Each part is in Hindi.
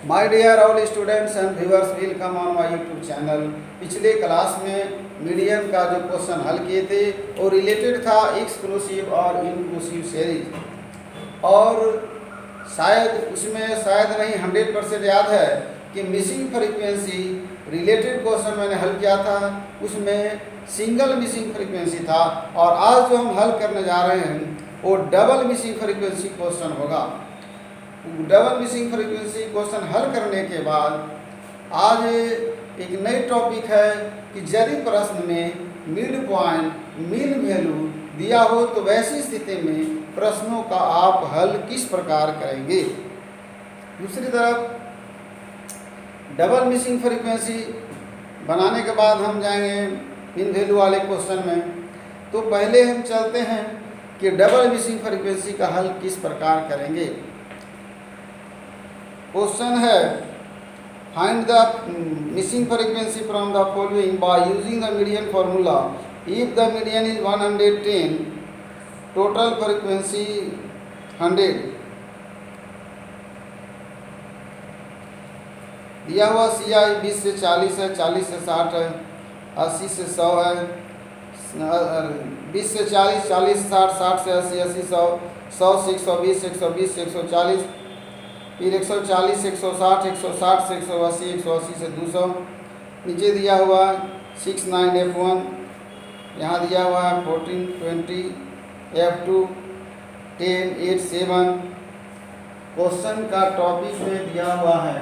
My dear all students and viewers, welcome on my YouTube channel. पिछले क्लास में मीडियन का जो क्वेश्चन हल किए थे वो रिलेटेड था एक्सक्लूसिव और इंक्लूसिव सीरीज, और शायद नहीं 100% याद है कि मिसिंग फ्रीक्वेंसी रिलेटेड क्वेश्चन मैंने हल किया था, उसमें सिंगल मिसिंग फ्रीक्वेंसी था। और आज जो हम हल करने जा रहे हैं वो डबल मिसिंग फ्रीक्वेंसी क्वेश्चन होगा। डबल मिसिंग फ्रीक्वेंसी क्वेश्चन हल करने के बाद आज एक नई टॉपिक है कि यदि प्रश्न में मिड पॉइंट मीन वैल्यू दिया हो तो वैसी स्थिति में प्रश्नों का आप हल किस प्रकार करेंगे। दूसरी तरफ डबल मिसिंग फ्रीक्वेंसी बनाने के बाद हम जाएंगे मीन वैल्यू वाले क्वेश्चन में। तो पहले हम चलते हैं कि डबल मिसिंग फ्रीक्वेंसी का हल किस प्रकार करेंगे। क्वेश्चन है find the missing frequency from the following by using the median formula. If the median is 110, total frequency 100। दिया हुआ सी आई 20 से 40 है, 40 से 60 है, 80 से 100 है, 20 से 40, 40 से 60, 60 से 80, 80 100, 100 से 120, 120 से 140, फिर 140 से 160, 160 से 180, 180 से 200। नीचे दिया हुआ 69 F1, यहाँ दिया हुआ है 14 20 F2 10 8 7। क्वेश्चन का टॉपिक में दिया हुआ है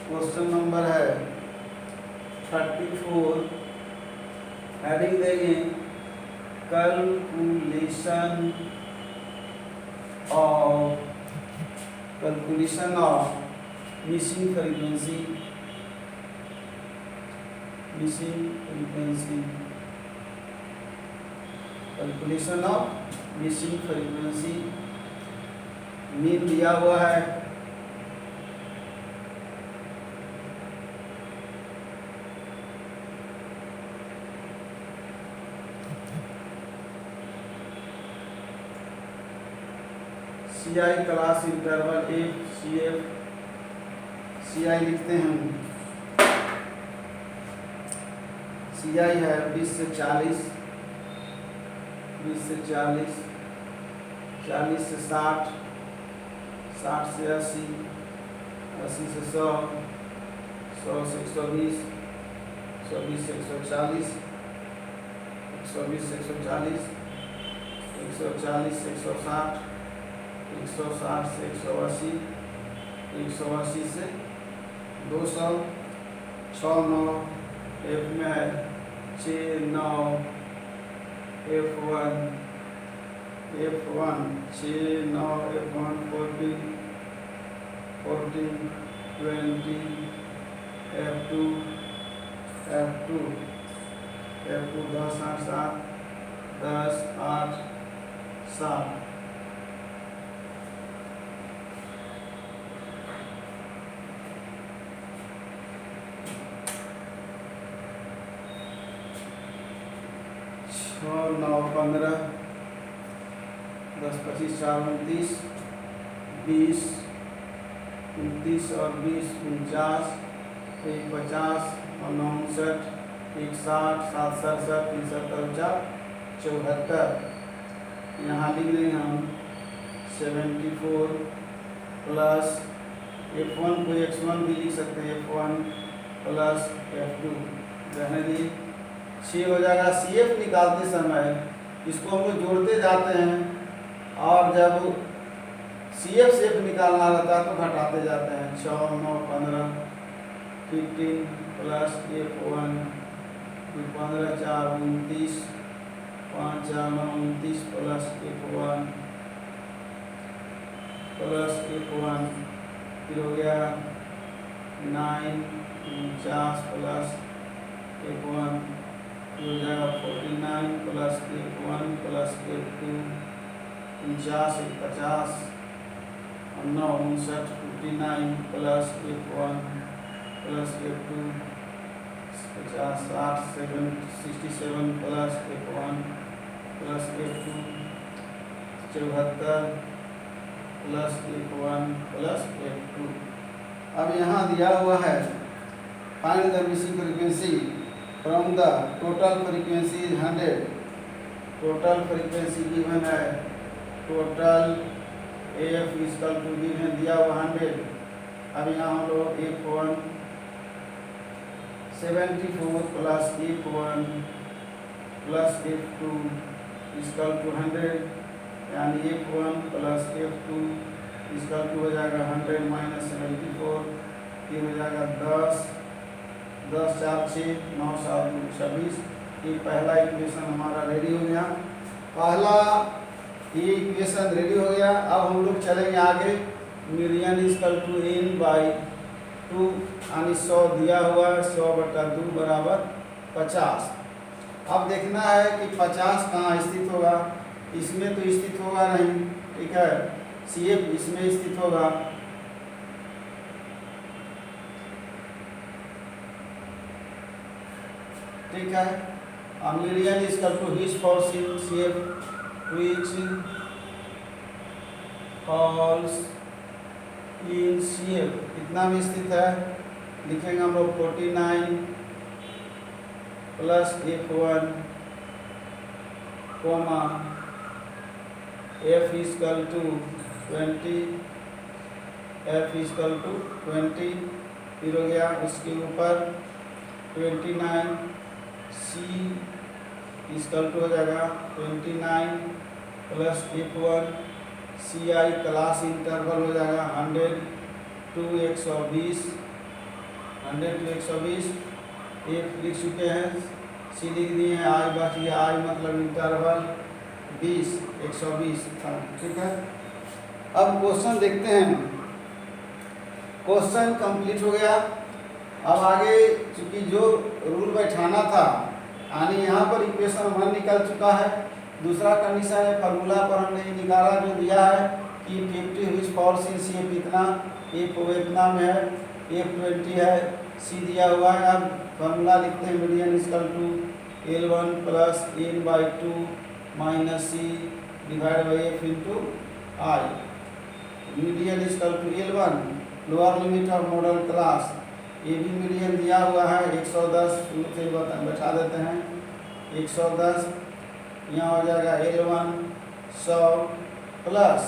क्वेश्चन नंबर है 34। हेडिंग देंगे calculation of missing frequency. Calculation of missing frequency. Mean दिया हुआ है C I class interval F C F. C I लिखते हैं, सी आई है 20 से 40, 20 से 40, 40 से 60, 60 से 80, 80 से 100, 100 से 120, 120 से 140, 120 से 140, 140 से 160, 160 से 180, 180 से 200। 6 9 F में है 6 9 F1 6 9 F1 14 20 F2 10 8 7 10 8 7। और 9 15 10 25 4 29 20 29 और 20 49 1 50 और 9 59 1 60 7 67 3 77 74। यहाँ लिख लेंगे हम 74 प्लस F1 को X1 भी लिख सकते हैं, F1 प्लस F2 रहने दी 6 हो जाएगा। सी एफ निकालते समय इसको हम लोग जोड़ते जाते हैं, और जब सी एफ से निकालना रहता है तो घटाते जाते हैं। 6 9 15 15 प्लस F1 15 4 29 5 4 9 29 प्लस F1 फिर हो गया 9 49 प्लस F1 हो जाएगा 49 प्लस F1 प्लस F2 49 50 और 9 59 15 49 plus F1 plus F2 50 60 67 plus F1 plus F2 74 plus F1 plus F2। अब यहाँ दिया हुआ है find the missing frequency from the total frequency 100। Total frequency given है, total AF equal to given दिया हुआ 100। अब यहाँ हम लोग F1 74 plus F1 plus F2 equal to 100, यानी F1 plus F2 equal to हो जाएगा 100 माइनस 74, ये हो जाएगा 10 10 4 6 9 7 2 26। ये पहला इक्वेशन हमारा रेडी हो गया, पहला ये इक्वेशन रेडी हो गया। अब हम लोग चलेंगे आगे। मिलियन इक्वल टू n/2 यानी 100 दिया हुआ है, 100/2 बराबर 50। अब देखना है कि 50 कहाँ स्थित होगा। इसमें तो स्थित होगा नहीं, ठीक है, CF इसमें स्थित होगा। ठीक है, median equal to which falls in CF which falls in CF कितना में स्थित है, लिखेंगे हम लोग 49 plus F1 comma F equal to 20, F equal to 20, फिर हो गया इसके ऊपर 29 C इक्वल टू हो जाएगा 29 plus F1 CI class interval हो जाएगा 100 to 120, 100 to 120। F लिख चुके हैं, C लिख दिए हैं, I बच गया, I मतलब इंटरवल 20 120 था। ठीक है, अब क्वेश्चन देखते हैं। क्वेश्चन कंप्लीट हो गया। अब आगे चूंकि जो रूल बैठाना था, यानी यहाँ पर इक्वेशन 1 निकल चुका है। दूसरा कंडीशन है, फार्मूला पर हमने निकाला जो दिया है कि 50 व्हिच फॉल्स इन CF इतना, F इतना में है, F20 है, C दिया हुआ है। अब फार्मूला लिखते हैं, median equal to L1 plus n/2 minus C divide by F into I। Median equal to L1 lower limit of modal class, ये भी मिलियन दिया हुआ है 110, से बैठा देते हैं 110, यहाँ हो जाएगा L1 100 प्लस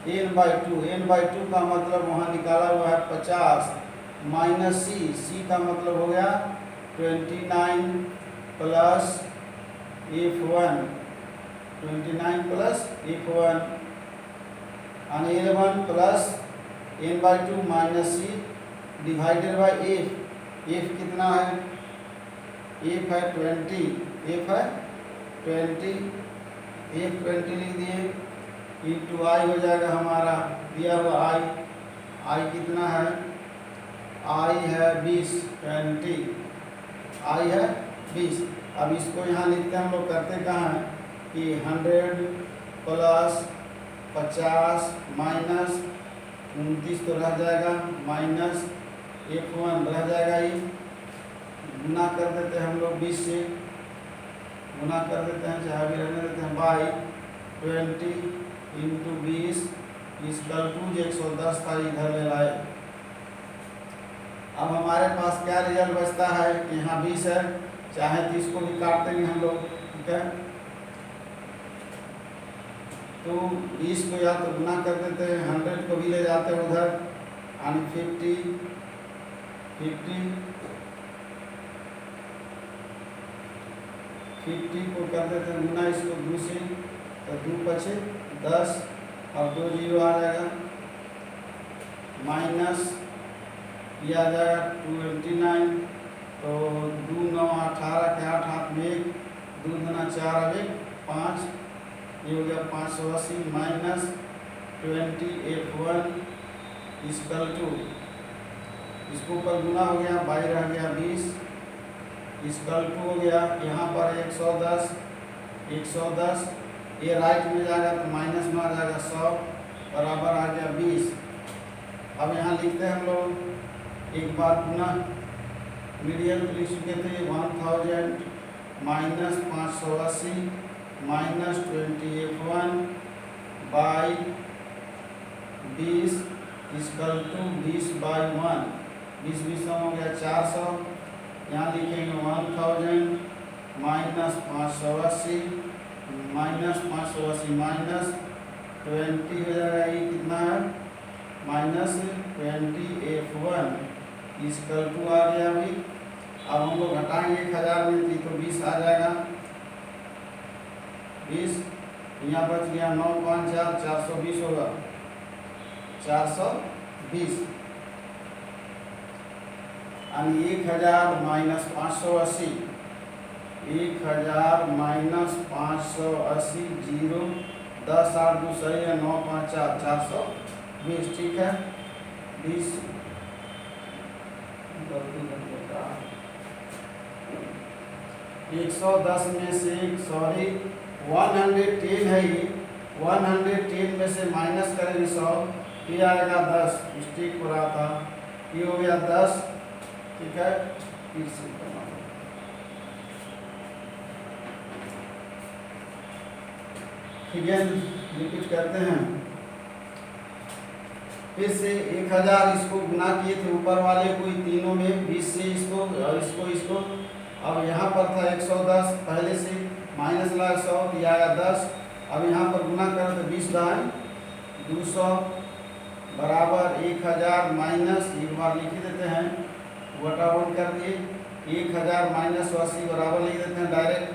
n/2, n/2 का मतलब वहाँ निकाला हुआ है 50 माइनस C का मतलब हो गया 29 प्लस F1, 29 प्लस F1 यानी L1 plus n/2 minus C divided by F कितना है, F है 20, F है 20, F20 लिख दिए, इंटू I हो जाएगा हमारा दिया हुआ I कितना है, I है 20, 20 I है 20। अब इसको यहाँ लिखते हैं हम लोग, करते कहाँ हैं कि 100 प्लस 50 माइनस 29 तो रह जाएगा, माइनस F1 रह जाएगा, ये गुना कर देते हैं हम लोग 20 से, गुना कर देते हैं, चाहे भी रहने देते हैं, बाई 20 इंटू 20 इक्वल टू 110 था, इधर ले लाए। अब हमारे पास क्या रिजल्ट बचता है कि यहाँ 20 है, चाहे तो इसको भी काट देंगे हम लोग। ठीक है, तो 20 को या तो गुना कर देते हैं, 100 को भी ले जाते हैं उधर, यानी 50 को कर देते हैं गुना, इसको 2 से, तो 2 बचे 10 और 2 0 आ जाएगा, माइनस ये आ जाएगा 29, तो 2 9 18 के 8 हाथ में 1, 2 गुना 4 अब 1 5, ये हो गया 580 माइनस 20 F1 इक्वल टू, इसको ऊपर गुना हो गया, बाई रह गया 20 इक्वल टू हो गया, यहाँ पर 110, ये राइट में जाएगा तो माइनस में आ जाएगा 100 बराबर आ गया 20। अब यहाँ लिखते हैं हम लोग एक बार पुनः मीडियम लिख चुके थे 1000 minus 580 minus 20f1 by 20 equal to 20 by 1, 20 हो गया 400। यहाँ लिखेंगे 1000 माइनस 580 माइनस 580 माइनस 20 हो जाएगा, ये कितना है माइनस 20f1 इक्वल टू आ गया। अभी अब हम लोग घटाएंगे 1000 में थी तो 20 आ जाएगा, 20 यहाँ बच गया 9 5 4 420 होगा, 420 यानी 1000 माइनस 580, 1000 माइनस 580 जीरो 10 8 2 सही है, 9 5 4 420 ठीक है। 20 110 में से सॉरी 110 है, ये 110 में से माइनस करेंगे 100, ये आएगा 10, मिस्टेक हो रहा था, ये हो गया 10 ठीक है। फिर से रिपीट करते हैं, फिर से 1000 इसको गुना किए थे ऊपर वाले को तीनों में 20 से इसको और इसको अब यहाँ पर था 110 पहले से माइनस लगा 100 दिया आया 10, अब यहाँ पर गुना करें तो 20 दाएं 200 बराबर 1000 माइनस एक बार लिख देते हैं, बटा 1 कर दिए, 1000 माइनस 80 बराबर लिख देते हैं डायरेक्ट,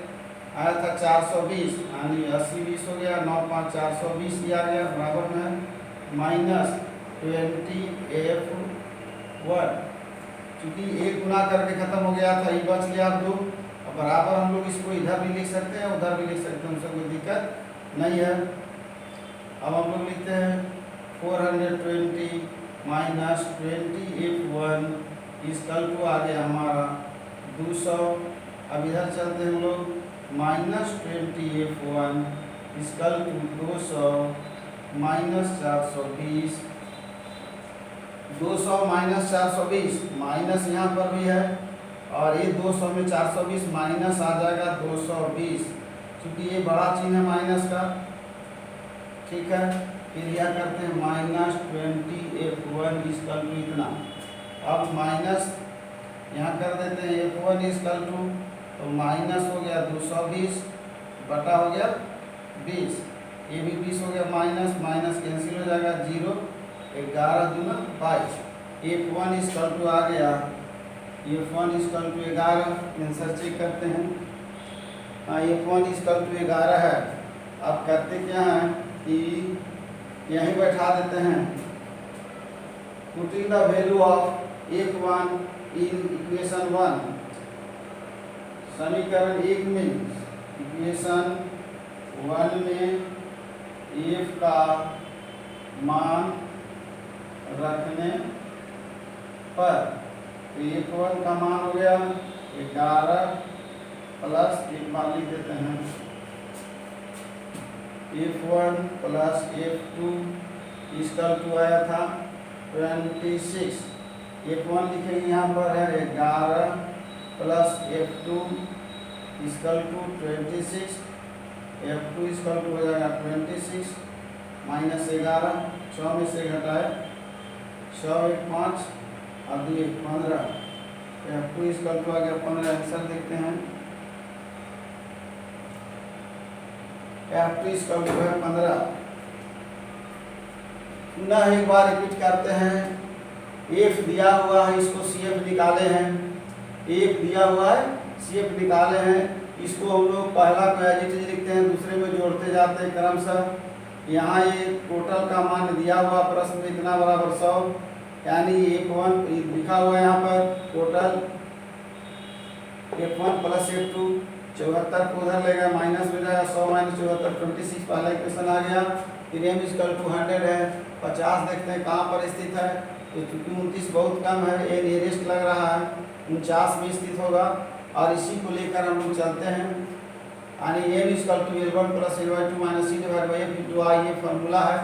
आया था 420 यानी 80 20 हो गया, 9 5 420 दिया गया बराबर में माइनस 20f1, चूँकि एक गुना करके खत्म हो गया था, ये बच गया 2, अब बराबर हम लोग इसको इधर भी लिख सकते हैं उधर भी लिख सकते हैं, उससे कोई दिक्कत नहीं है। अब हम लोग लिखते हैं 420 माइनस 20f1 इक्वल टू आ गया हमारा 200। अब इधर चलते हैं हम लोग, minus 20f1 equal to 200 minus 420, 200 minus 420 minus यहाँ पर भी है और ये 200 में 420 माइनस आ जाएगा 220, क्योंकि ये बड़ा चिन्ह है माइनस का ठीक है। फिर यह करते हैं माइनस 20f1 इक्वल टू इतना, अब माइनस यहाँ कर देते हैं f1 इक्वल टू, तो माइनस हो गया 220 बटा हो गया 20, ये भी 20 हो गया, माइनस माइनस कैंसिल हो जाएगा 0, 11 दूना 22, f1 इक्वल टू आ गया, f1 equal to 11, answer check करते हैं, हाँ f1 इक्वल टू 11 है। अब करते क्या हैं कि यहीं बैठा देते हैं, putting the value of f1 in equation 1, समीकरण 1 में इक्वेशन 1 में f का मान रखने पर f1 का मान हो गया 11 प्लस एक बार लिख देते हैं f1 plus f2 equal to आया था 26, f1 लिखेंगे यहाँ पर है 11 plus f2 equal to 26, f2 equal to हो जाएगा 26 माइनस 11, 100 में से घटाए 100 1 5 और 2 1 15, f2 इक्वल टू आ गया 15, आंसर देखते हैं f2 इक्वल टू है 15। पुनः एक बार रिपीट करते हैं, f दिया हुआ है इसको CF निकाले हैं, f दिया हुआ है CF निकाले हैं, इसको हम लोग पहला को एज इट इज लिखते हैं, दूसरे में जोड़ते जाते हैं क्रमशः। यहाँ ये टोटल का मान दिया हुआ प्रश्न में इतना बराबर 100, यानी f1 लिखा हुआ है यहाँ पर टोटल f1 प्लस f2 74 को उधर लेगा माइनस हो जाएगा 100 माइनस 74 26, पहला इक्वेशन आ गया। फिर m इक्वल टू 100 है, 50 देखते हैं कहाँ पर स्थित है, तो चूँकि 29 बहुत कम है, ए नियरेस्ट लग रहा है 49 में स्थित होगा, और इसी को लेकर हम लोग चलते हैं, यानी m equal to L1 plus L2 minus C divide by f into I, ये फॉर्मूला है।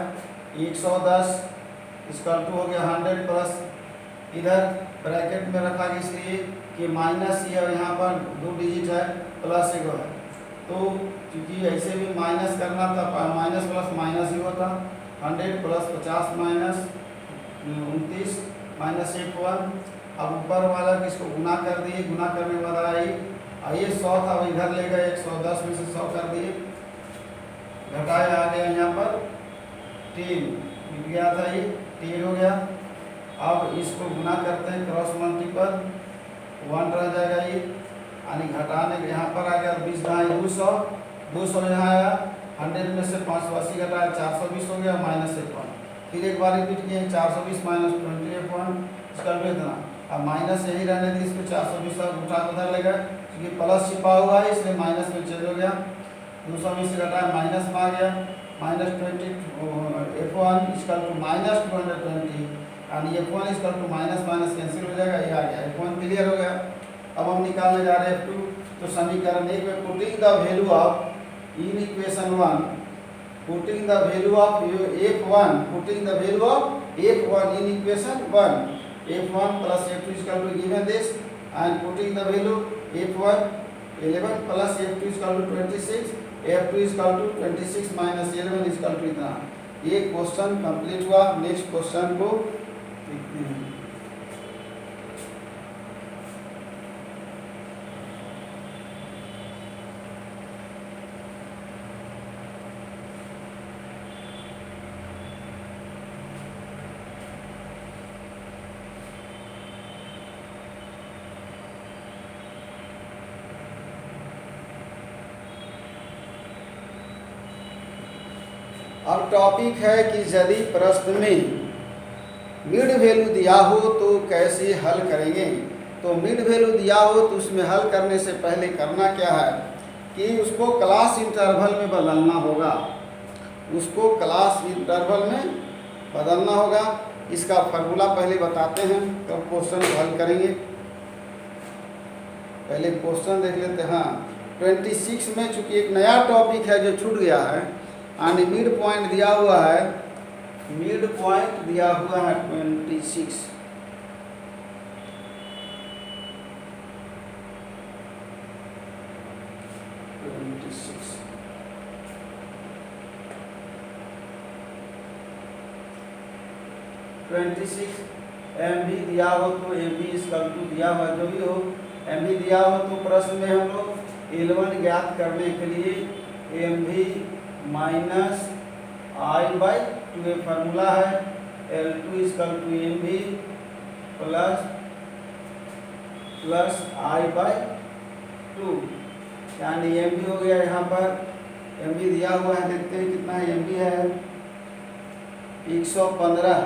110 इक्वल टू हो गया 100 प्लस इधर ब्रैकेट में रखा इसलिए कि माइनस ही है, यहाँ पर 2 डिजिट है, प्लस 1 है, तो क्योंकि ऐसे भी माइनस करना था, माइनस प्लस माइनस ही होता। 100 प्लस 50 माइनस 29 माइनस 1 अब ऊपर वाला किसको गुना कर दिए, गुना करने के बाद आइए 100 था, इधर ले गए 110 में से 100 कर दिए, घटाए आ गया यहाँ पर 3 मिल गया था, ये 3 हो गया। अब इसको गुना करते हैं क्रॉस मल्टीपल, 1 रह जाएगा ये, यानी घटाने के यहाँ पर आ गया 20 घटाए 200, 200 यहाँ आया, 100 में से 580 घटाया 420 हो गया माइनस 1। फिर एक बार रिपीट किए 420 माइनस 21 इसका कितना, अब माइनस यही रहने दी, इसको 420 उठा उधर ले गए, क्योंकि प्लस छिपा हुआ है इसलिए माइनस में चेंज हो गया, 200 में से घटाया माइनस में आ गया, minus 20 F1 equal to minus 220, यानी F1 equal to minus minus cancel हो जाएगा, ये आ गया F1 क्लियर हो गया। अब हम निकालने जा रहे हैं F2, तो समीकरण 1 में putting the value of in equation 1, putting the value of F1, putting the value of F1 in equation 1, F1 plus F2 is equal to given this, and putting the value F1 11 plus F2 is equal to 26, F2 is equal to 26 minus 11 is equal to इतना। ये क्वेश्चन कंप्लीट हुआ। नेक्स्ट क्वेश्चन को देखते हैं। अब टॉपिक है कि यदि प्रश्न में मिड वैल्यू दिया हो तो कैसे हल करेंगे। तो मिड वैल्यू दिया हो तो उसमें हल करने से पहले करना क्या है कि उसको क्लास इंटरवल में बदलना होगा, उसको क्लास इंटरवल में बदलना होगा। इसका फार्मूला पहले बताते हैं, तो क्वेश्चन को हल करेंगे। पहले क्वेश्चन देख लेते हैं। हाँ, 26 में चूंकि एक नया टॉपिक है जो छूट गया है, यानी मिड पॉइंट दिया हुआ है, मिड पॉइंट दिया हुआ है 26। एम भी दिया हो तो एम भी इसका दिया हुआ जो भी हो, एम भी दिया हो तो प्रश्न में हम लोग L1 ज्ञात करने के लिए एम भी माइनस आई बाई 2 फार्मूला है, L2 इक्वल टू एम भी प्लस आई बाई 2, यानी एम भी हो गया। यहाँ पर एम भी दिया हुआ है, देखते हैं कितना एम भी है 115,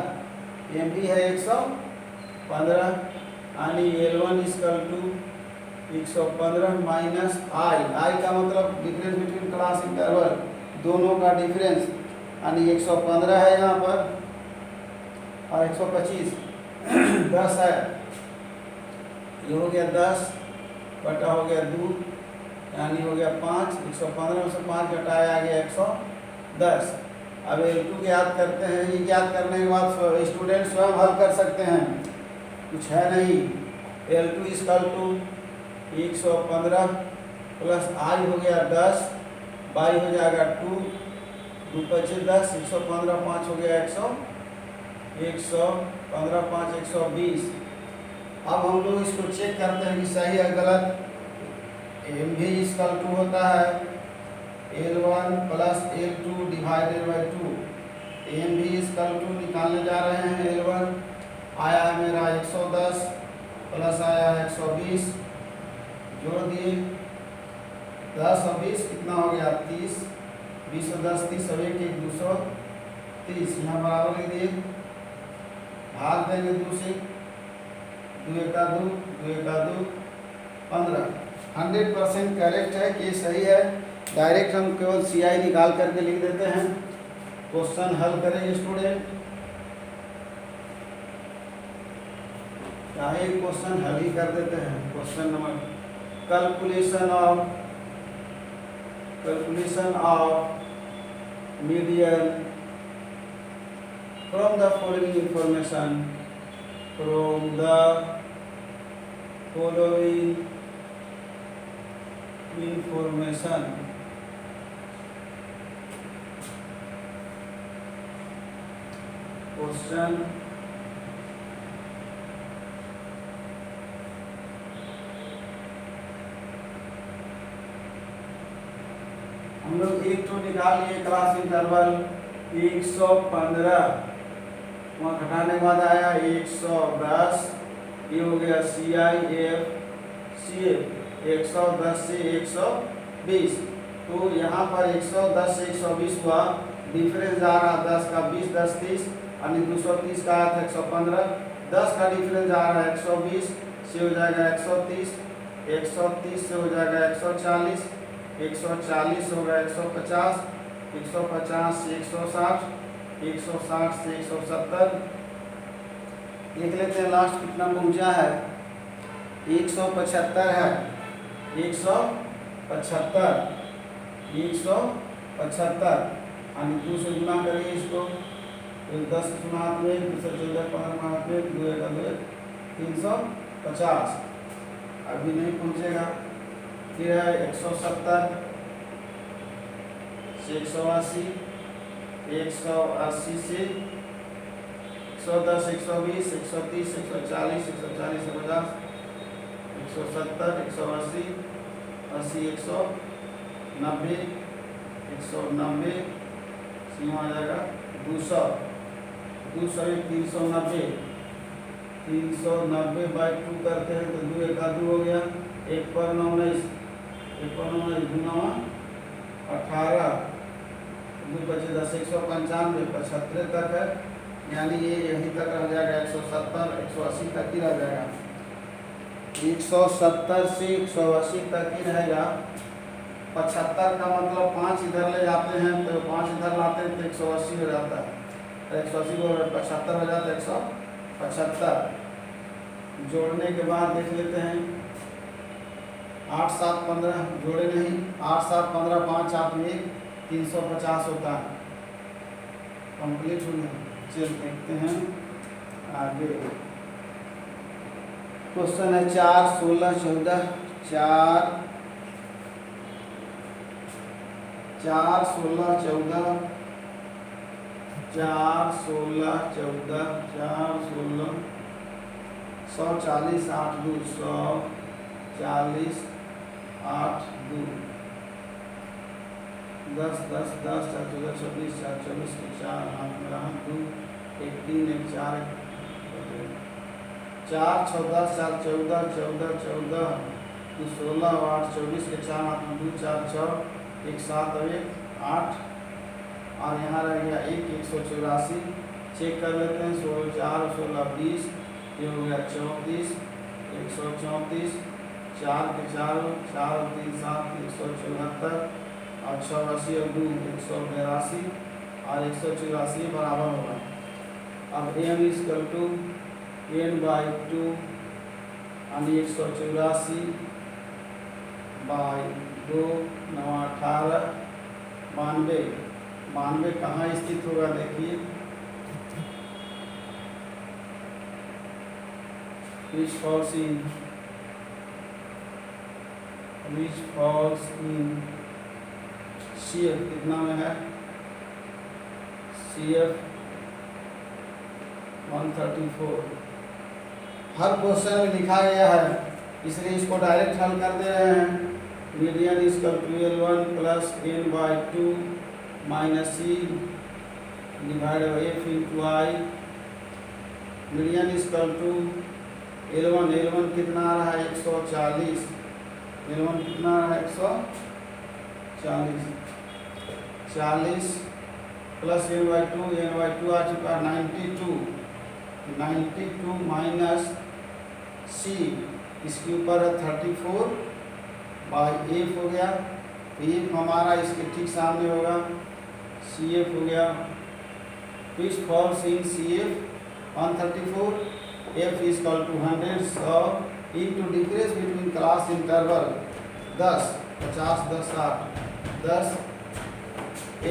एम भी है 115, यानी L1 इक्वल टू 115 माइनस आई का मतलब डिफरेंस बिटवीन क्लास इंटरवल, दोनों का डिफरेंस, यानी 115 है यहाँ पर और 125 10 है, ये हो गया 10 बटा हो गया 2, यानी हो गया 5, 115 में से 5 घटाया आ गया 110। अब L2 ज्ञात करते हैं। ये ज्ञात करने के बाद स्टूडेंट स्वयं हल कर सकते हैं, कुछ है नहीं। L2 इक्वल टू 115 प्लस आई हो गया 10, बाई हो जाएगा 2, 2 पचे 10, 115 5 हो गया 115 5 120। अब हम लोग इसको चेक करते हैं कि सही है गलत। एम भी इक्वल टू होता है L1 plus L2 divided by 2। M भी इक्वल टू निकालने जा रहे हैं। L1 आया है मेरा 110 प्लस आया है 120, जोड़ दिए 10 और 20 कितना हो गया 30, 20 और 10 30 और 1 1 230, यहाँ बराबर लिख दिए, भाग देंगे 2 से, 2 1 2, 2 1 2 15। 100% करेक्ट है कि सही है। डायरेक्ट हम केवल CI निकाल करके लिख देते हैं। क्वेश्चन हल करेंगे स्टूडेंट, चाहे क्वेश्चन हल ही कर देते हैं। Question number calculation of median from the following information, from the following information, question हम लोग एक तो निकाल लिए क्लास इंटरवल 115, वहाँ घटाने के बाद आया 110, ये हो गया CIF 110 से 120। तो यहाँ पर 110 से 120 हुआ, डिफरेंस जा रहा 10 का 20 10 30 यानी 230 का आया था 115, 10 का डिफरेंस जा रहा है 120 से हो जाएगा 130, 130 से हो जाएगा 140, 140 होगा 150, 150 से 160, 160 से 170। देख लेते हैं लास्ट कितना पहुंचा है, 175 है, 175 यानी 2 से गुना करिए इसको, 10 हाथ में 2 से 14 15 हाथ में 2 1 350, अभी नहीं पहुंचेगा। फिर है 170 से 180, 180 से 110 120 130 140 140 से 50, 170 180 80 190 190 सीमा आ जाएगा 200 200 390 390 बाई 2 करते हैं तो 2 1 2 हो गया, 1 पर 19 2 18 2 25 10 195 75 तक है, यानी ये यहीं तक रह जाएगा, 170 180 तक ही रह जाएगा, 170 से 180 तक ही रहेगा। 75 का मतलब 5 इधर ले जाते हैं तो 5 इधर लाते हैं तो 180 हो जाता है, 180 को 75 हो जाता है 175। जोड़ने के बाद देख लेते हैं 8 7 15 जोड़े नहीं, 8 7 15 5 8 में 350 होता है, कंप्लीट हो गया। चल देखते हैं आगे, क्वेश्चन है 4 16 14 4 16 14 4 16 14 4 16 140 8 2 140 8 2 10 10 10 4 14 26 4 24 4 हाथ में रहा 2 1 3 1 4 4 6 10 4 14 14 14 2 16 8 24 के 4 हाथ में 2 4 6 1 7 और 1 8 और यहाँ रह गया 1 184। चेक कर लेते हैं 16 4 16 20, ये हो गया 34 134, 4 के 4 4 और 3 7 174 और 86 और 2 182 और 184 बराबर होगा। अब m इक्वल टू n/2 यानी 184 बाई 2 9 18 92। 92 कहाँ स्थित होगा देखिए, which falls in CF कितना में है, CF 134। हर क्वेश्चन में लिखा गया है इसलिए इसको डायरेक्ट हल कर दे रहे हैं। Median equal to L1 plus n/2 minus C divide by F into I। Median equal to L1 कितना आ रहा है 140, L1 कितना आ रहा है 140 प्लस n/2 आ चुका 92 माइनस C इसके ऊपर है 34 बाई F हो गया, F हमारा इसके ठीक सामने होगा, CF हो गया, which falls in CF 134, F is equal to 100 so into difference between class interval 10 50 10 60 10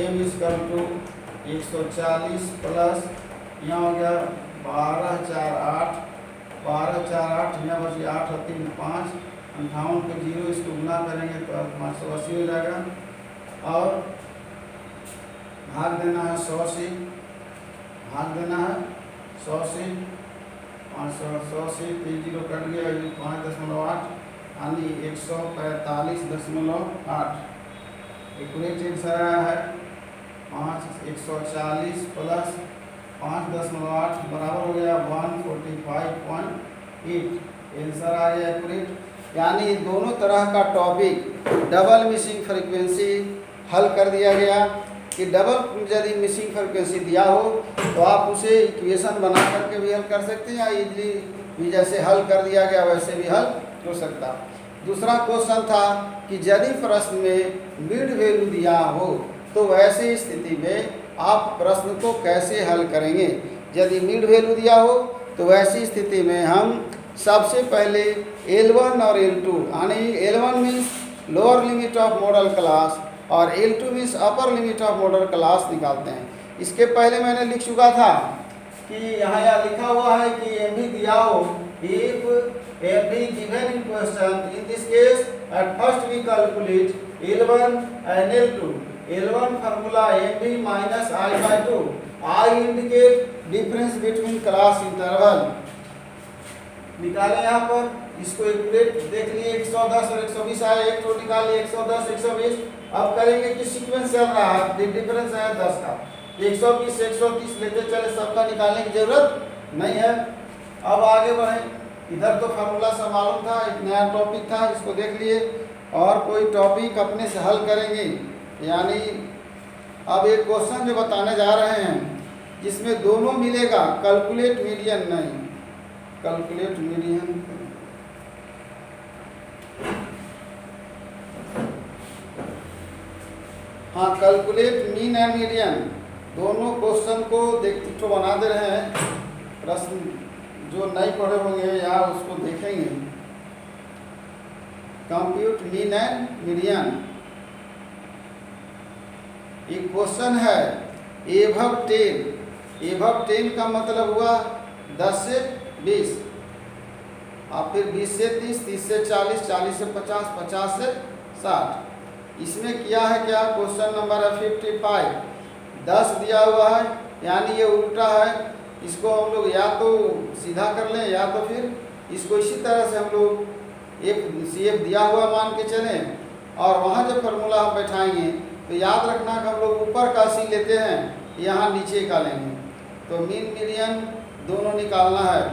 m is equal to 140 plus यहाँ हो गया 12 4 8, 12 4 8, यहाँ बच गया 8 और 3 5, 58 पे 0, इसको गुना करेंगे तो 580 हो जाएगा। और भाग देना है 100 से, भाग देना है 100 से, 500 से 3 0 कट गया, 5.8 यानी 145.8। एक्यूरेट आंसर आया है 140 प्लस 5.8 बराबर हो गया 145.8। आंसर आ गया एक्यूरेट। यानी दोनों तरह का टॉपिक डबल मिसिंग फ्रीक्वेंसी हल कर दिया गया कि डबल यदि मिसिंग फ्रीक्वेंसी दिया हो तो आप उसे इक्वेशन बना करके भी हल कर सकते हैं, या इजली भी जैसे हल कर दिया गया वैसे भी हल हो सकता। दूसरा क्वेश्चन था कि यदि प्रश्न में मिड वैल्यू दिया हो तो वैसे स्थिति में आप प्रश्न को कैसे हल करेंगे। यदि मिड वैल्यू दिया हो तो वैसी स्थिति में हम सबसे पहले L1 और L2 यानी L1 means lower limit of modal class और L2 means upper limit of modal class निकालते हैं। इसके पहले मैंने लिख चुका था कि यहाँ लिखा हुआ है कि MV दिया हो, if MV given in question, in this case at first we calculate L1 and L2. L1 formula MV minus I by 2. I indicate difference between class interval. निकालें यहाँ पर इसको एक्यूरेट देख लिए 110 और 120 आया, एक तो निकालिए 110 120। अब करेंगे कि सीक्वेंस चल रहा है, डिफरेंस है 10 का, 120 से 130 लेते चले, सबका निकालने की जरूरत नहीं है। अब आगे बढ़ें। इधर तो फार्मूला सब मालूम था, एक नया टॉपिक था, इसको देख लिए और कोई टॉपिक अपने से हल करेंगे। यानी अब एक क्वेश्चन जो बताने जा रहे हैं जिसमें दोनों मिलेगा, कैलकुलेट मीडियन नहीं, कैलकुलेट मीडियन हाँ, कैलकुलेट मीन एंड मीडियन दोनों क्वेश्चन को देखते तो बना दे रहे हैं। प्रश्न जो नहीं पढ़े होंगे या उसको देखेंगे। कंप्यूट मीन एंड मीडियन एक क्वेश्चन है एभव 10। एभव 10 का मतलब हुआ 10 से 20 और फिर 20 से 30, 30 से 40, 40 से 50, 50 से 60। इसमें किया है क्या, क्वेश्चन नंबर है 55, 10 दिया हुआ है यानी ये उल्टा है। इसको हम लोग या तो सीधा कर लें या तो फिर इसको इसी तरह से हम लोग एक CF दिया हुआ मान के चलें और वहाँ जब फार्मूला हम बैठाएंगे तो याद रखना कि हम लोग ऊपर का C लेते हैं, यहाँ नीचे का लेंगे। तो मीन मीडियन दोनों निकालना है।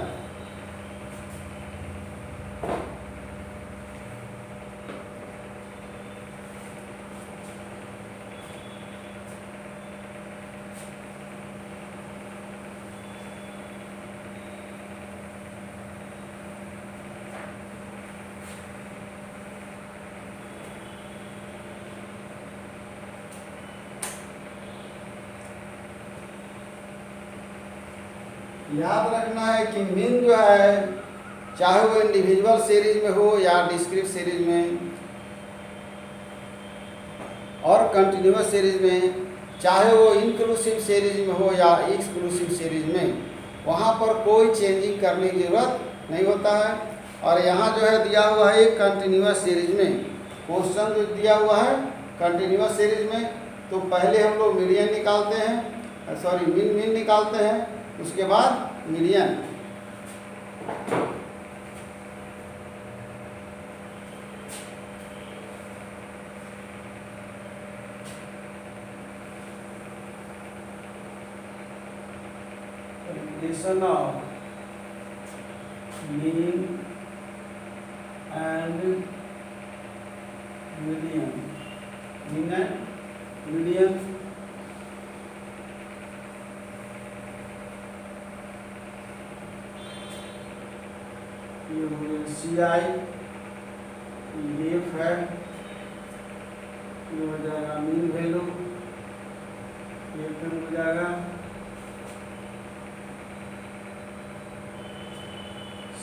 याद रखना है कि मीन जो है चाहे वो इंडिविजुअल सीरीज में हो या डिस्क्रीट सीरीज में और कंटिन्यूअस सीरीज में, चाहे वो इंक्लूसिव सीरीज में हो या एक्सक्लूसिव सीरीज में, वहाँ पर कोई चेंजिंग करने की जरूरत नहीं होता है। और यहाँ जो है दिया हुआ है कंटिन्यूअस सीरीज में, क्वेश्चन जो दिया हुआ है कंटिन्यूअस सीरीज में, तो पहले हम लोग मीडियन निकालते हैं, सॉरी मीन निकालते हैं, उसके बाद median. Calculation of mean and median, mean and median CI EF है, ये हो जाएगा मीन वैल्यू, ये हो जाएगा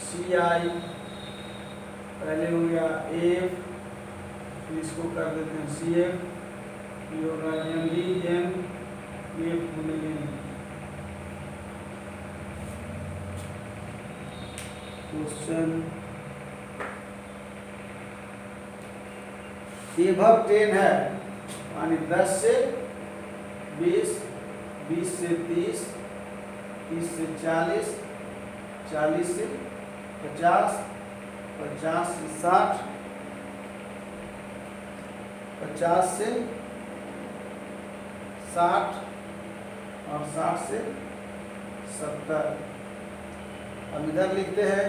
CI, पहले हो गया AF, फिर इसको कर देते हैं CF, ये होगा MD, M, AF मिलेंगे। क्वेश्चन एबव 10 है, यानी 10 से 20, 20 से 30, 30 से 40, 40 से 50, 50 से 60, 50 से 60 और 60 से 70। अब इधर लिखते हैं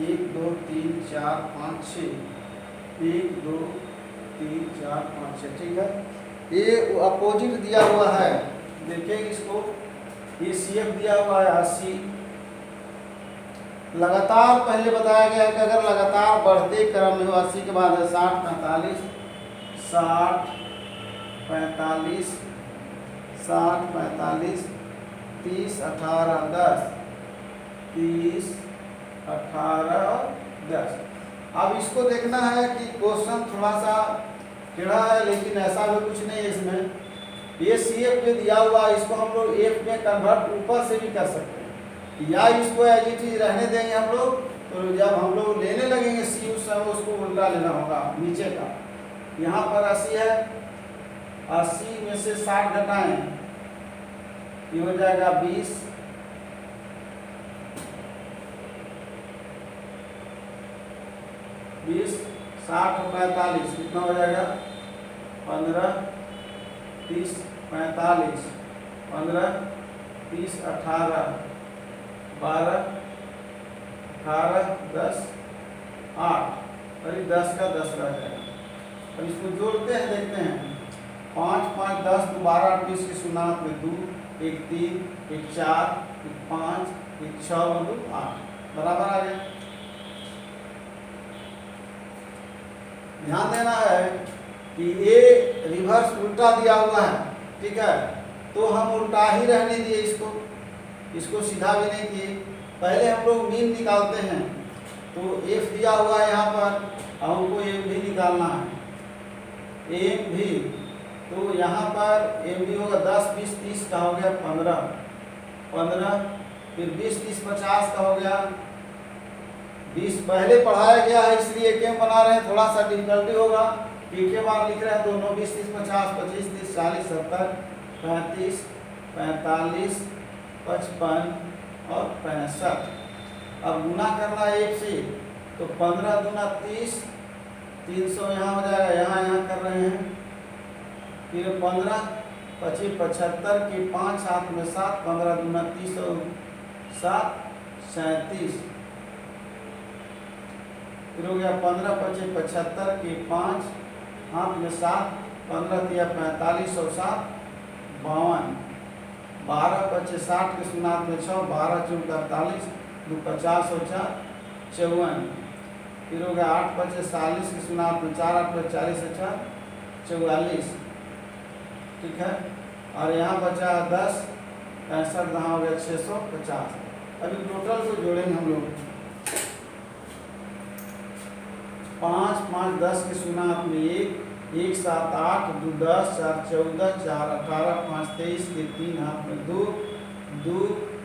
1 2 3 4 5 6, 1 2 3 4 5 6, ठीक है। ये अपोजिट दिया हुआ है, देखें इसको, ये CF दिया हुआ है 80। लगातार पहले बताया गया है कि अगर लगातार बढ़ते क्रम में हो 80 के बाद 60 45, 60 45, 60 45, 30 18 10, 30 18 और 10। अब इसको देखना है कि क्वेश्चन थोड़ा सा टेढ़ा है, लेकिन ऐसा भी कुछ नहीं है इसमें। ये CF में दिया हुआ है, इसको हम लोग F में कन्वर्ट ऊपर से भी कर सकते हैं, या इसको एज इट इज रहने देंगे हम लोग। तो जब हम लोग लेने लगेंगे C, उस समय उसको उल्टा लेना होगा नीचे का। यहाँ पर 80 है, 80 में से 60 घटाएं, ये हो जाएगा 20, 20 60 और 45 कितना हो जाएगा 15, 30 45, 15 30 18 12 18 10 8, अरे 10 का 10 रह जाएगा। अब इसको जोड़ते हैं, देखते हैं 5 5 10 12 20 की शुरुआत में 2 1 3 1 4 1 5 1 6 और 2 8 बराबर आ गया। ध्यान देना है कि ये रिवर्स उल्टा दिया हुआ है, ठीक है, तो हम उल्टा ही रहने दिए इसको, इसको सीधा भी नहीं किए। पहले हम लोग मीन निकालते हैं, तो F दिया हुआ है यहाँ पर, हमको एम भी निकालना है, एम भी। तो यहाँ पर एम भी होगा 10 20 30 का हो गया 15, 15 फिर 20 30 50 का हो गया 20। पहले पढ़ाया गया है इसलिए एक बना रहे हैं, थोड़ा सा डिफिकल्टी होगा, एक के बार लिख रहे हैं दोनों 20 30 50 25 30 40 70 35 45 55 और 65। अब गुना करना है 1 से, तो 15 दूना 30, 300 यहाँ हो जाएगा, यहाँ कर रहे हैं, फिर 15 25 75 के 5 हाथ में 7, 15 दूना 30 और 7 37, फिर हो गया 15 25 75 के 5 हाथ में 7, 15 तिया 45 और 7 52, 12 25 60 के सुनात में 6, 12 चौक 48, 2 50 और 4 54, फिर हो गया 8 25 40 के सुनात में 4, 8 40 और 4 44, ठीक है। और यहाँ बचा 10 65, यहाँ हो गया 650। अभी टोटल को जोड़ेंगे हम लोग, 5 5 10 के सुनात में 1 1 7 8 2 10 4 14 4 18 5 23 के 3 हाथ में 2 2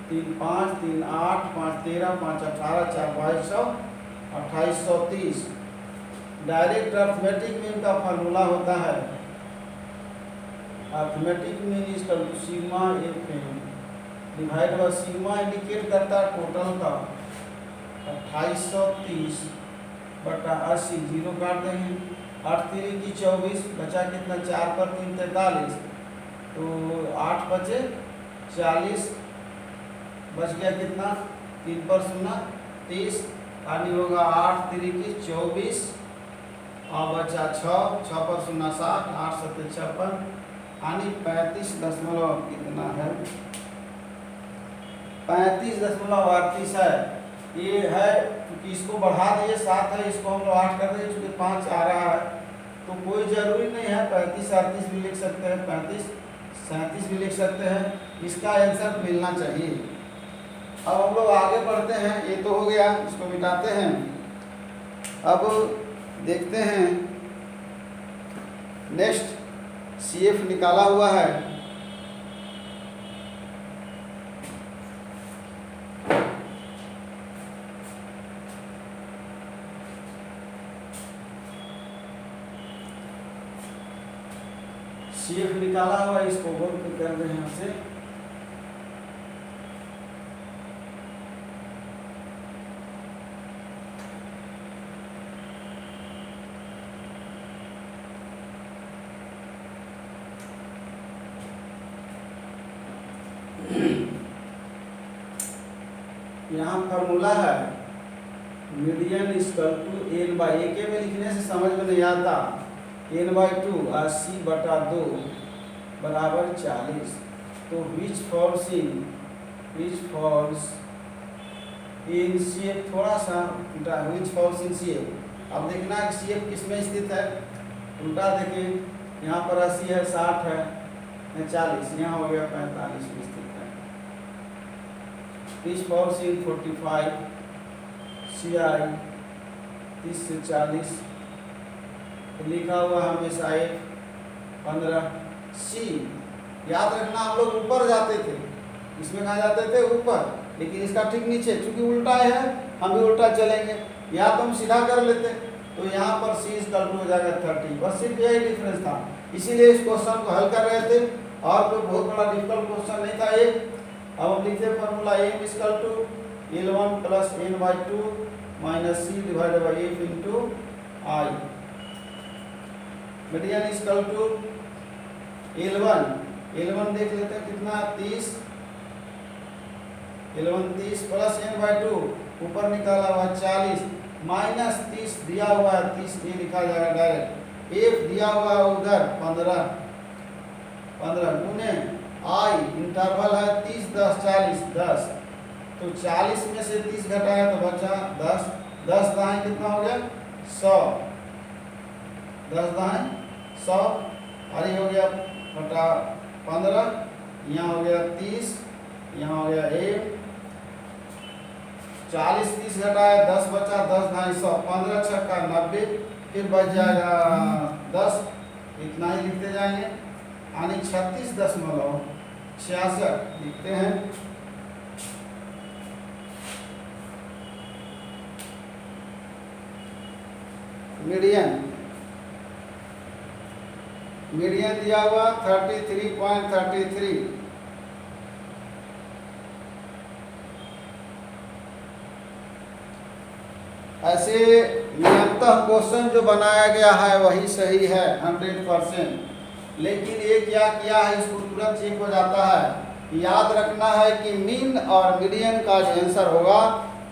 3 5 3 8 5 13 5 18 4 2200 2830। डायरेक्ट अर्थमेटिक मीन का फार्मूला होता है, arithmetic mean is equal to sigma FM divide by sigma, indicate करता है टोटल का 2830 बटा 80, जीरो काट देंगे, 8 3 की 24, बचा कितना 4 पर 3 43, तो 8 बचे 40, बच गया कितना 3 पर 0 30, यानी होगा 8 3 की 24 और बचा 6 पर 0 7, 8 7 56, यानी 35 दशमलव कितना है 35.38 है। ये है क्योंकि इसको बढ़ा दिए 7 है, इसको हम लोग 8 कर देंगे क्योंकि 5 आ रहा है, तो कोई ज़रूरी नहीं है 35 38 भी लिख सकते हैं, 35 37 भी लिख सकते हैं, इसका आंसर मिलना चाहिए। अब हम लोग आगे बढ़ते हैं, ये तो हो गया, इसको मिटाते हैं। अब देखते हैं नेक्स्ट CF निकाला हुआ है, CF निकाला हुआ, इसको गोल कर रहे हैं यहाँ से। यहाँ फार्मूला है median equal to n by, एक में लिखने से समझ में नहीं आता, n/2 80/2 बराबर 40। तो विच फॉल्स इन CF, थोड़ा सा उल्टा, विच फॉल्स इन CF। अब देखना है CF किस में स्थित है, उल्टा देखें, यहाँ पर 80 है, 60 है, 40, यहाँ हो गया 45 में स्थित है। विच फॉल्स इन 45 CI 30 से 40, लिखा हुआ हमेशा 15 C। याद रखना हम लोग ऊपर जाते थे, इसमें कहाँ जाते थे, ऊपर, लेकिन इसका ठीक नीचे, चूंकि उल्टा है हम भी उल्टा चलेंगे, या तो हम सीधा कर लेते, तो यहाँ पर C इक्वल टू हो जाएगा 30। बस सिर्फ यही डिफरेंस था, इसीलिए इस क्वेश्चन को हल कर रहे थे, और कोई बहुत बड़ा डिफिकल्ट क्वेश्चन नहीं था ये। अब हम लिखते हैं formula m equal to L1 plus n/2 minus C divided by F into I। Median equal to L1 देख लेते हैं कितना, 30, L1 30 प्लस n/2 ऊपर निकाला हुआ 40 माइनस 30 दिया हुआ है 30, ये लिखा जाएगा डायरेक्ट। F दिया हुआ है उधर 15 गुने I इंटरवल है 30 10 40 10, तो 40 में से 30 घटाया तो बचा 10, 10 दाएं कितना हो गया 100, 10 दाएं 100, और ये हो गया बटा 15, यहाँ हो गया 30, यहाँ हो गया 1, 40 30 घटाया 10 बचा, 10 दाएं 100, 15 छक्का 90, फिर बच जाएगा 10, इतना ही लिखते जाएंगे, यानी 36.66 लिखते हैं। मीडियन दिया हुआ 33.33। ऐसे नियमतः क्वेश्चन जो बनाया गया है वही सही है 100%, लेकिन ये क्या किया है, इसको तुरंत चेक हो जाता है। याद रखना है कि मीन और मीडियन का जो आंसर होगा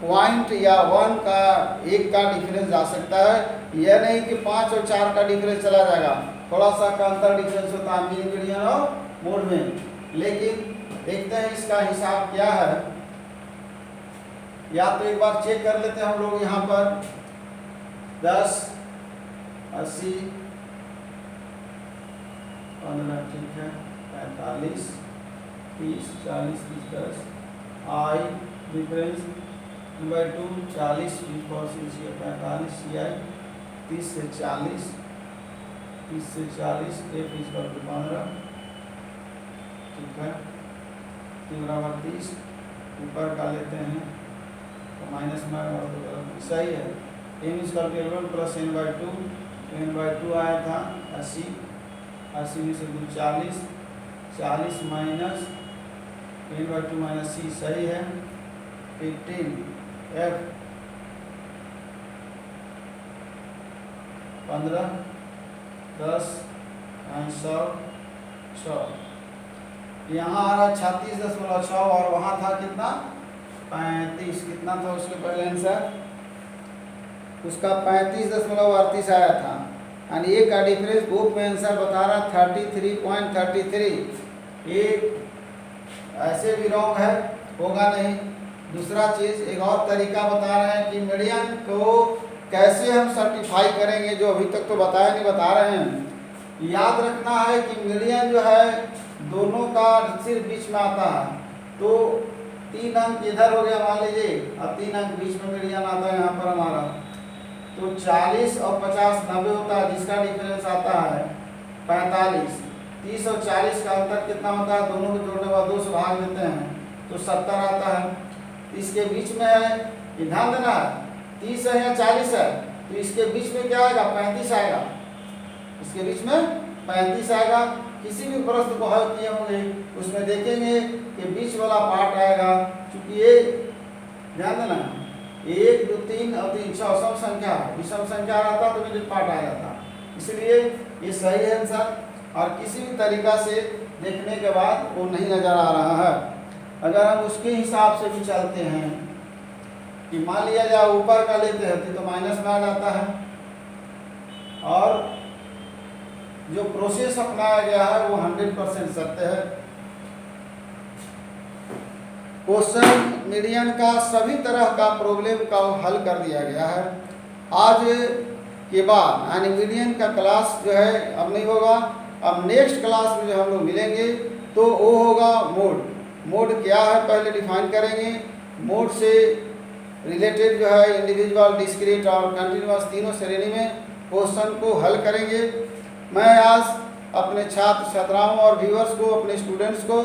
पॉइंट या 1 का 1 का डिफरेंस जा सकता है, यह नहीं कि 5 और 4 का डिफरेंस चला जाएगा, थोड़ा सा का अंतर डिफरेंस होता है मीन मीडियन और मोड में। लेकिन देखते हैं इसका हिसाब क्या है, या तो एक बार चेक कर लेते हैं हम लोग। यहाँ पर 10 80 15 ठीक है, 45 30 40 30 10 I डिफरेंस /2 40 45 CI 30 से 40 F इक्वल टू 15 ठीक है, 3 बराबर 30, ऊपर का लेते हैं तो माइनस में सही है। m equal to L1 plus n/2 आया था 80 में से 40 माइनस n/2 माइनस C सही है, 15 F 15 10 100 6, यहाँ आ रहा 36.6 और वहाँ था कितना 35, कितना था उसके पहले आंसर, उसका 35.38 आया था, यानी एक का डिफरेंस बुक में आंसर बता रहा 33.33। ये ऐसे भी रॉन्ग है, होगा नहीं। दूसरा चीज़ एक और तरीका बता रहे हैं कि मीडियन को कैसे हम सर्टिफाई करेंगे, जो अभी तक तो बताया नहीं, बता रहे हैं। याद रखना है कि मीडियन जो है दोनों का सिर्फ बीच में आता है, तो 3 अंक इधर हो गया मान लीजिए, और 3 अंक बीच में मीडियन आता है यहाँ पर हमारा, तो 40 और 50 90 होता है, जिसका डिफरेंस आता है 45। 30 और 40 का अंतर कितना होता है, दोनों को जोड़ने के बाद 2 से भाग देते हैं तो 70 आता है। इसके बीच में है, ध्यान देना 30 है या 40 है, तो इसके बीच में क्या आएगा 35 आएगा, इसके बीच में 35 आएगा। किसी भी प्रश्न को हल किए होंगे उसमें देखेंगे कि बीच वाला पार्ट आएगा, क्योंकि ये ध्यान देना 1 2 3 और 3 6 सम संख्या विषम संख्या रहता तो मिडिल पार्ट आ जाता, इसलिए ये सही है आंसर। और किसी भी तरीका से देखने के बाद वो नहीं नज़र आ रहा है। अगर हम उसके हिसाब से भी चलते हैं कि मान लिया जाए ऊपर का लेते हैं तो माइनस में आ जाता है, और जो प्रोसेस अपनाया गया है वो 100% सत्य है। क्वेश्चन मीडियन का सभी तरह का प्रॉब्लम का हल कर दिया गया है। आज के बाद यानी मीडियन का क्लास जो है अब नहीं होगा। अब नेक्स्ट क्लास में जो हम लोग मिलेंगे तो वो होगा मोड। मोड क्या है पहले डिफाइन करेंगे, मोड से रिलेटेड जो है इंडिविजुअल, डिस्क्रीट और कंटिन्यूअस तीनों श्रेणी में क्वेश्चन को हल करेंगे। मैं आज अपने छात्र छात्राओं और व्यूअर्स को, अपने स्टूडेंट्स को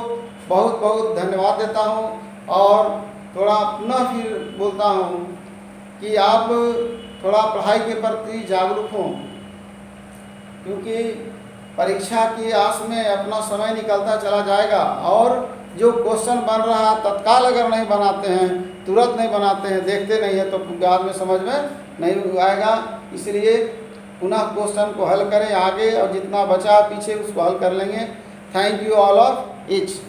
बहुत बहुत धन्यवाद देता हूं, और थोड़ा पुनः फिर बोलता हूं कि आप थोड़ा पढ़ाई के प्रति जागरूक हों, क्योंकि परीक्षा की आस में अपना समय निकलता चला जाएगा, और जो क्वेश्चन बन रहा है तत्काल अगर नहीं बनाते हैं, तुरंत नहीं बनाते हैं, देखते नहीं है तो बाद में समझ में नहीं आएगा। इसलिए पुनः क्वेश्चन को हल करें आगे, और जितना बचा पीछे उसको हल कर लेंगे। Thank you all of each.